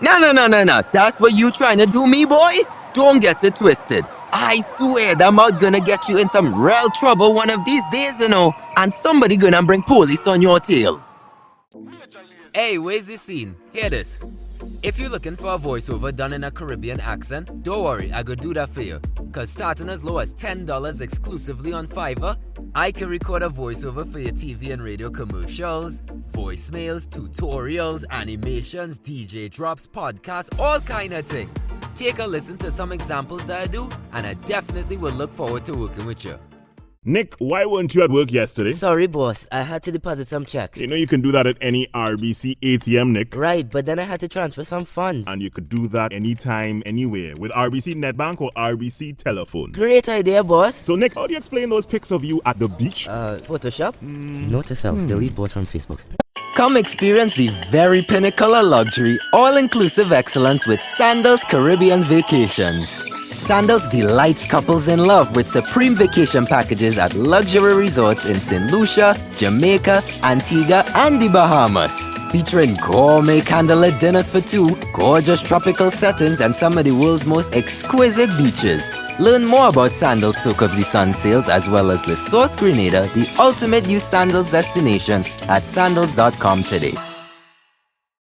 No. That's what you trying to do me, boy? Don't get it twisted. I swear that mouth gonna get you in some real trouble one of these days, you know. And somebody gonna bring police on your tail. Hey, where's the scene? Hear this. If you're looking for a voiceover done in a Caribbean accent, don't worry, I could do that for you. Cause starting as low as $10 exclusively on Fiverr, I can record a voiceover for your TV and radio commercials, voicemails, tutorials, animations, DJ drops, podcasts, all kind of thing. Take a listen to some examples that I do, and I definitely will look forward to working with you. Nick, why weren't you at work yesterday? Sorry, boss. I had to deposit some checks. You know you can do that at any RBC ATM, Nick. Right, but then I had to transfer some funds. And you could do that anytime, anywhere, with RBC Netbank or RBC Telephone. Great idea, boss. So, Nick, how do you explain those pics of you at the beach? Photoshop? Note to self, delete boss from Facebook. Come experience the very pinnacle of luxury, all-inclusive excellence with Sandals Caribbean Vacations. Sandals delights couples in love with supreme vacation packages at luxury resorts in St. Lucia, Jamaica, Antigua, and the Bahamas. Featuring gourmet candlelit dinners for two, gorgeous tropical settings, and some of the world's most exquisite beaches. Learn more about Sandals Soak Up the Sun sales as well as Le Source Grenada, the ultimate youth sandals destination at sandals.com today.